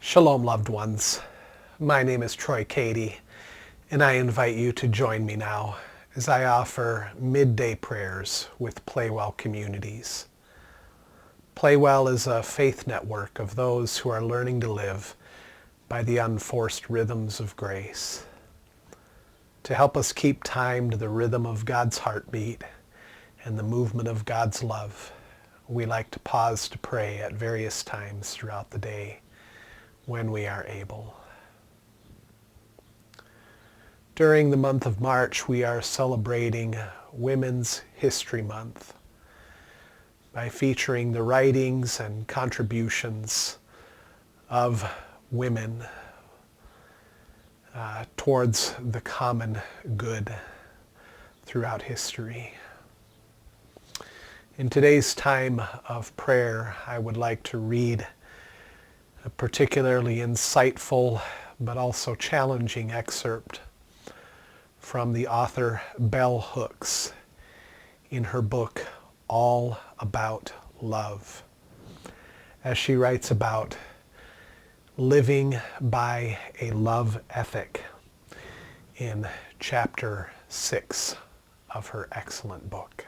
Shalom, loved ones. My name is Troy Cady, and I invite you to join me now as I offer midday prayers with PlayWell communities. PlayWell is a faith network of those who are learning to live by the unforced rhythms of grace. To help us keep time to the rhythm of God's heartbeat and the movement of God's love, we like to pause to pray at various times throughout the day when we are able. During the month of March, we are celebrating Women's History Month by featuring the writings and contributions of women towards the common good throughout history. In today's time of prayer, I would like to read a particularly insightful but also challenging excerpt from the author Bell Hooks in her book, All About Love, as she writes about living by a love ethic in chapter 6 of her excellent book.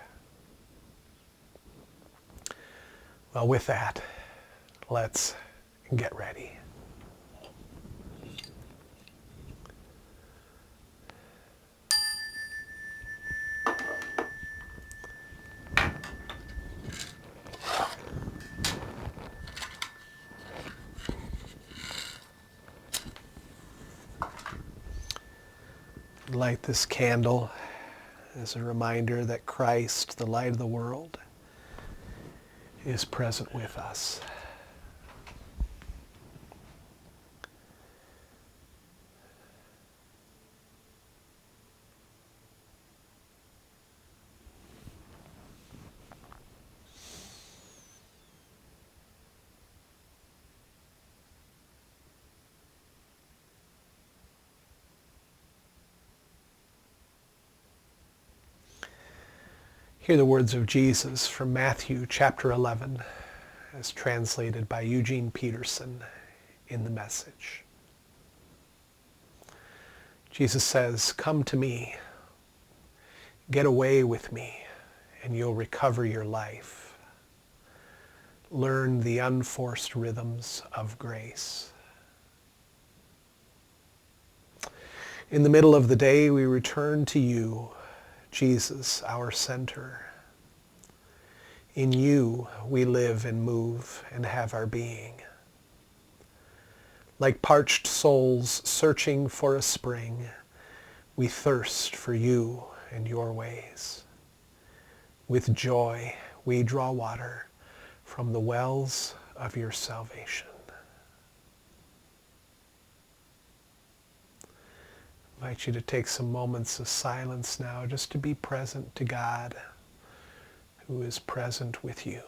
Well, with that, let's get ready. Light this candle as a reminder that Christ, the light of the world, is present with us. Hear the words of Jesus from Matthew chapter 11, as translated by Eugene Peterson in the Message. Jesus says, "Come to me, get away with me, and you'll recover your life. Learn the unforced rhythms of grace." In the middle of the day, we return to you, Jesus, our center. In you we live and move and have our being. Like parched souls searching for a spring, we thirst for you and your ways. With joy we draw water from the wells of your salvation. I invite you to take some moments of silence now just to be present to God, who is present with you.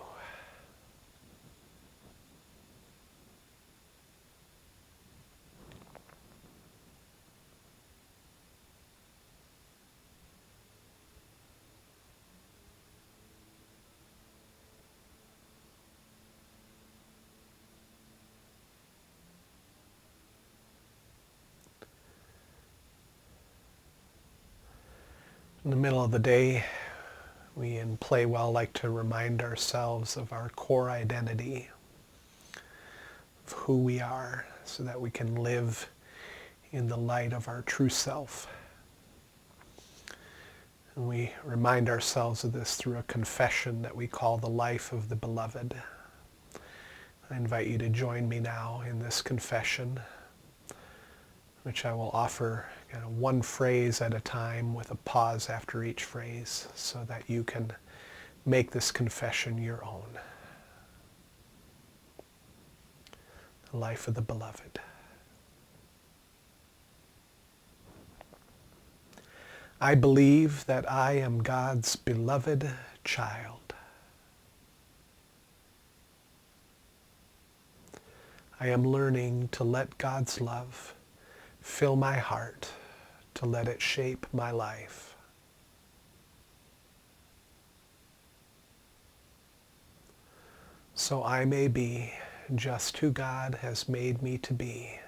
In the middle of the day, we in PlayWell like to remind ourselves of our core identity, of who we are, so that we can live in the light of our true self. And we remind ourselves of this through a confession that we call the life of the beloved. I invite you to join me now in this confession, which I will offer one phrase at a time with a pause after each phrase so that you can make this confession your own. The life of the beloved. I believe that I am God's beloved child. I am learning to let God's love fill my heart, to let it shape my life. So I may be just who God has made me to be.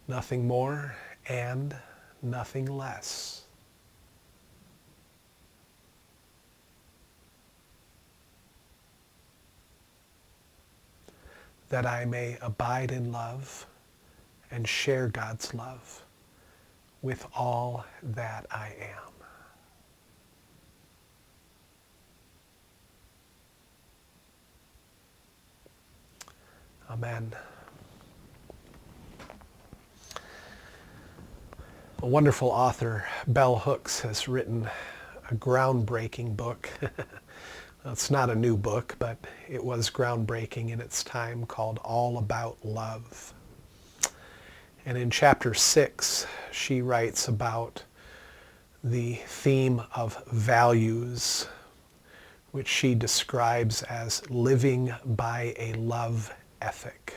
Nothing more and nothing less. That I may abide in love and share God's love with all that I am. Amen. A wonderful author, Bell Hooks, has written a groundbreaking book. It's not a new book, but it was groundbreaking in its time, called All About Love. And in chapter 6, she writes about the theme of values, which she describes as living by a love ethic.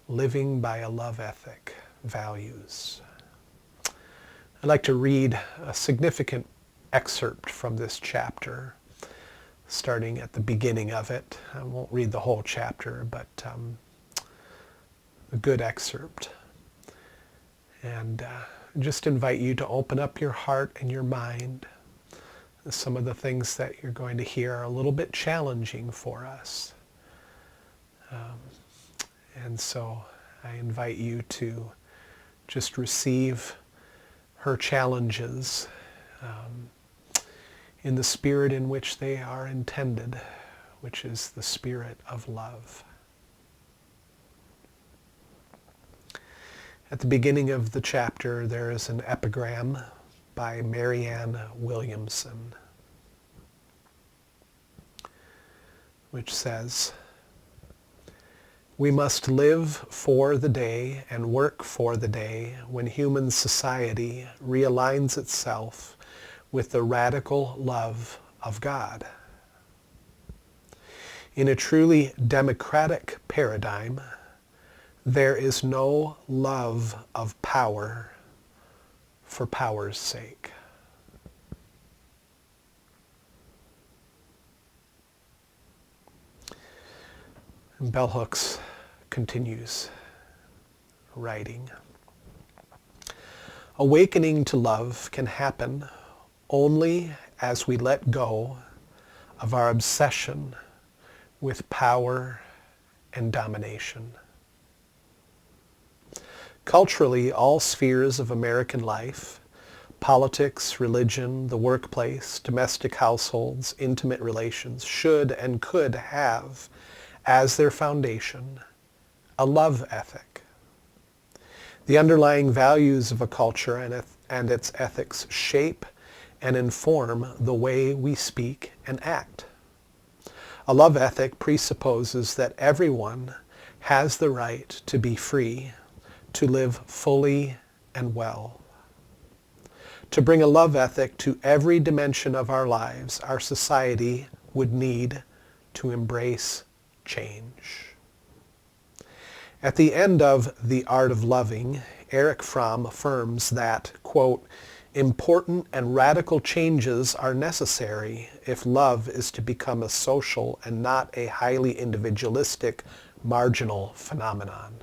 Living by a love ethic, values. I'd like to read a significant excerpt from this chapter, starting at the beginning of it. I won't read the whole chapter, but a good excerpt. And just invite you to open up your heart and your mind. Some of the things that you're going to hear are a little bit challenging for us. And so I invite you to just receive her challenges in the spirit in which they are intended, which is the spirit of love. At the beginning of the chapter, there is an epigram by Marianne Williamson, which says, "We must live for the day and work for the day when human society realigns itself with the radical love of God. In a truly democratic paradigm, there is no love of power for power's sake." And Bell Hooks continues writing, "Awakening to love can happen only as we let go of our obsession with power and domination. Culturally, all spheres of American life, politics, religion, the workplace, domestic households, intimate relations, should and could have as their foundation a love ethic. The underlying values of a culture and its ethics shape and inform the way we speak and act. A love ethic presupposes that everyone has the right to be free, to live fully and well. To bring a love ethic to every dimension of our lives, our society would need to embrace change." At the end of The Art of Loving, Erich Fromm affirms that, quote, "important and radical changes are necessary if love is to become a social and not a highly individualistic, marginal phenomenon,"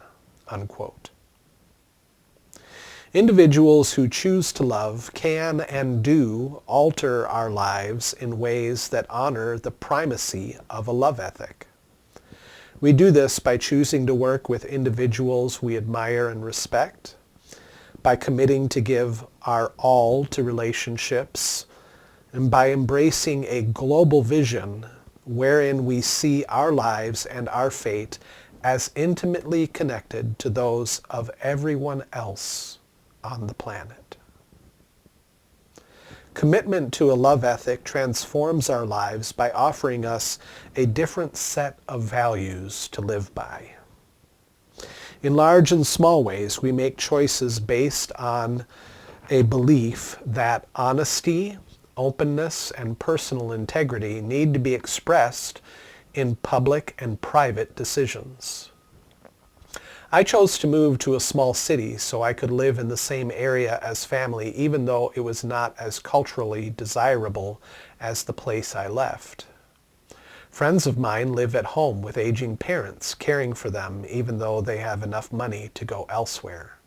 unquote. Individuals who choose to love can and do alter our lives in ways that honor the primacy of a love ethic. We do this by choosing to work with individuals we admire and respect, by committing to give our all to relationships, and by embracing a global vision wherein we see our lives and our fate as intimately connected to those of everyone else on the planet. Commitment to a love ethic transforms our lives by offering us a different set of values to live by. In large and small ways, we make choices based on a belief that honesty, openness, and personal integrity need to be expressed in public and private decisions. I chose to move to a small city so I could live in the same area as family, even though it was not as culturally desirable as the place I left. Friends of mine live at home with aging parents, caring for them even though they have enough money to go elsewhere.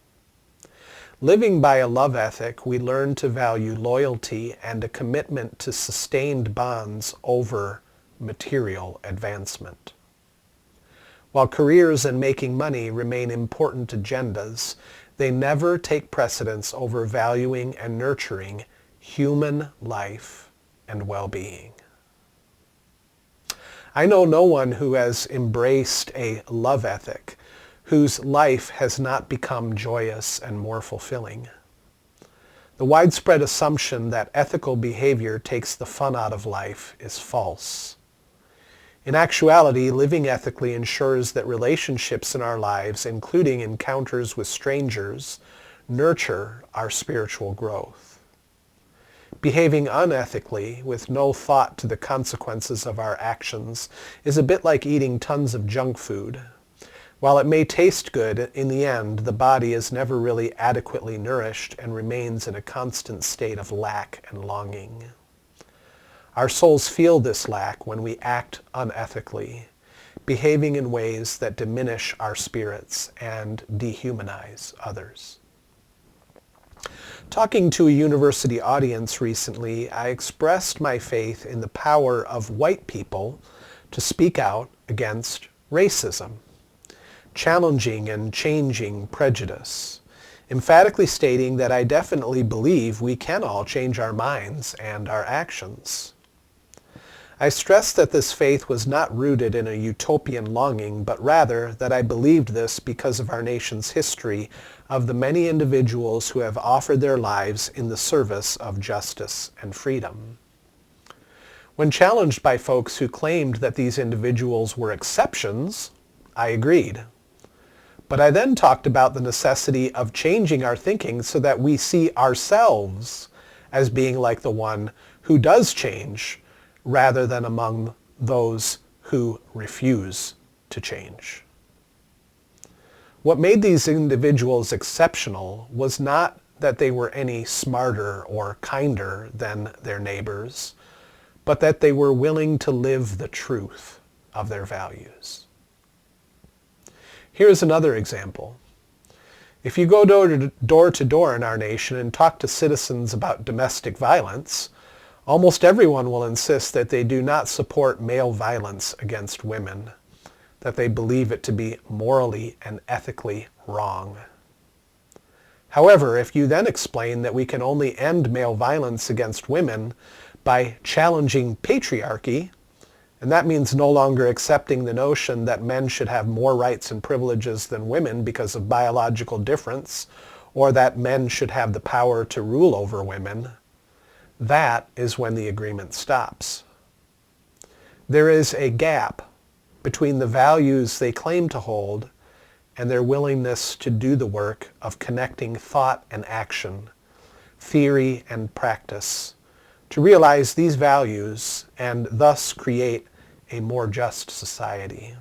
Living by a love ethic, we learn to value loyalty and a commitment to sustained bonds over material advancement. While careers and making money remain important agendas, they never take precedence over valuing and nurturing human life and well-being. I know no one who has embraced a love ethic whose life has not become joyous and more fulfilling. The widespread assumption that ethical behavior takes the fun out of life is false. In actuality, living ethically ensures that relationships in our lives, including encounters with strangers, nurture our spiritual growth. Behaving unethically, with no thought to the consequences of our actions, is a bit like eating tons of junk food. While it may taste good, in the end, the body is never really adequately nourished and remains in a constant state of lack and longing. Our souls feel this lack when we act unethically, behaving in ways that diminish our spirits and dehumanize others. Talking to a university audience recently, I expressed my faith in the power of white people to speak out against racism, challenging and changing prejudice, emphatically stating that I definitely believe we can all change our minds and our actions. I stressed that this faith was not rooted in a utopian longing, but rather that I believed this because of our nation's history of the many individuals who have offered their lives in the service of justice and freedom. When challenged by folks who claimed that these individuals were exceptions, I agreed. But I then talked about the necessity of changing our thinking so that we see ourselves as being like the one who does change, rather than among those who refuse to change. What made these individuals exceptional was not that they were any smarter or kinder than their neighbors, but that they were willing to live the truth of their values. Here's another example. If you go door to door in our nation and talk to citizens about domestic violence, almost everyone will insist that they do not support male violence against women, that they believe it to be morally and ethically wrong. However, if you then explain that we can only end male violence against women by challenging patriarchy, and that means no longer accepting the notion that men should have more rights and privileges than women because of biological difference, or that men should have the power to rule over women, that is when the agreement stops. There is a gap between the values they claim to hold and their willingness to do the work of connecting thought and action, theory and practice, to realize these values and thus create a more just society.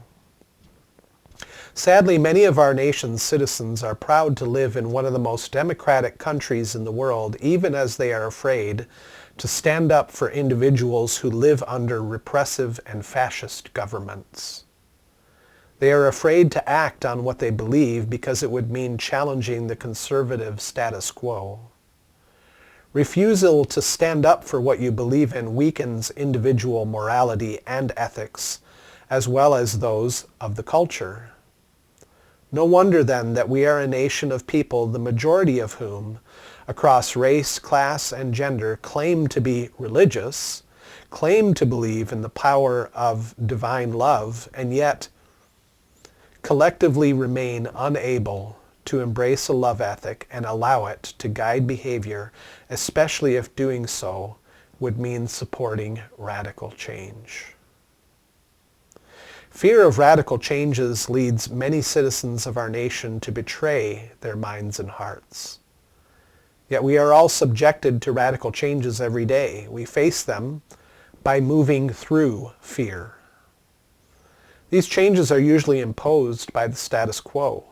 Sadly, many of our nation's citizens are proud to live in one of the most democratic countries in the world, even as they are afraid to stand up for individuals who live under repressive and fascist governments. They are afraid to act on what they believe because it would mean challenging the conservative status quo. Refusal to stand up for what you believe in weakens individual morality and ethics, as well as those of the culture. No wonder then that we are a nation of people, the majority of whom, across race, class, and gender, claim to be religious, claim to believe in the power of divine love, and yet collectively remain unable to embrace a love ethic and allow it to guide behavior, especially if doing so would mean supporting radical change. Fear of radical changes leads many citizens of our nation to betray their minds and hearts. Yet we are all subjected to radical changes every day. We face them by moving through fear. These changes are usually imposed by the status quo.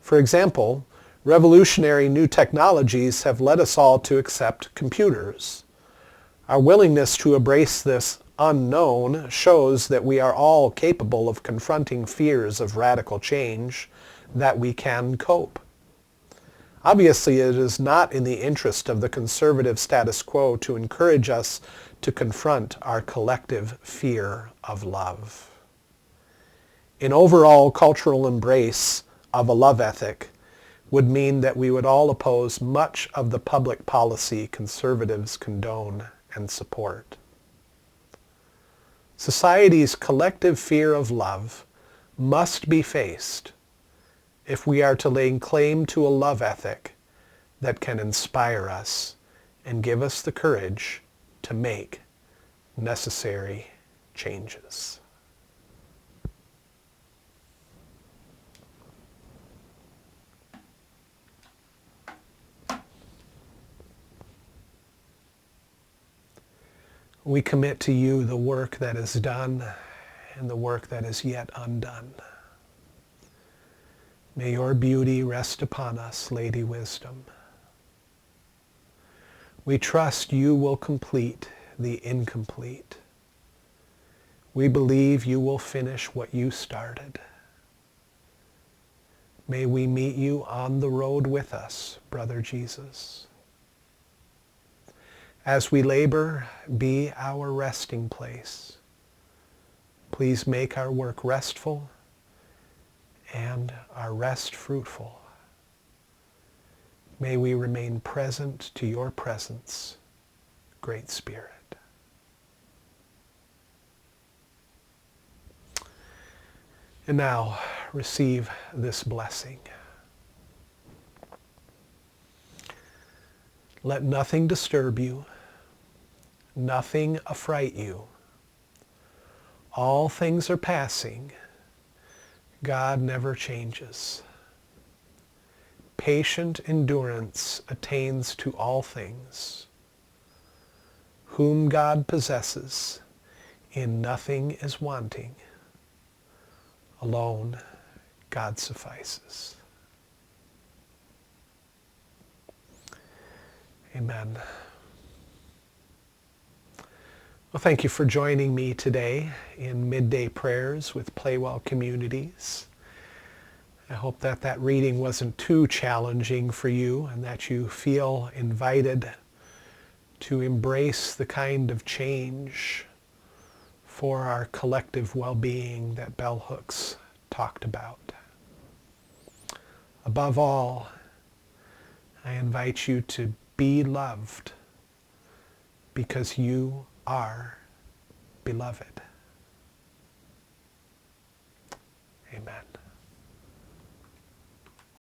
For example, revolutionary new technologies have led us all to accept computers. Our willingness to embrace this unknown shows that we are all capable of confronting fears of radical change, that we can cope. Obviously, it is not in the interest of the conservative status quo to encourage us to confront our collective fear of love. An overall cultural embrace of a love ethic would mean that we would all oppose much of the public policy conservatives condone and support. Society's collective fear of love must be faced if we are to lay claim to a love ethic that can inspire us and give us the courage to make necessary changes. We commit to you the work that is done and the work that is yet undone. May your beauty rest upon us, Lady Wisdom. We trust you will complete the incomplete. We believe you will finish what you started. May we meet you on the road with us, Brother Jesus. As we labor, be our resting place. Please make our work restful and our rest fruitful. May we remain present to your presence, Great Spirit. And now, receive this blessing. Let nothing disturb you, nothing affright you. All things are passing. God never changes. Patient endurance attains to all things. Whom God possesses, in nothing is wanting. Alone, God suffices. Amen. Well, thank you for joining me today in Midday Prayers with PlayWell Communities. I hope that that reading wasn't too challenging for you and that you feel invited to embrace the kind of change for our collective well-being that Bell Hooks talked about. Above all, I invite you to be loved because you are beloved. Amen.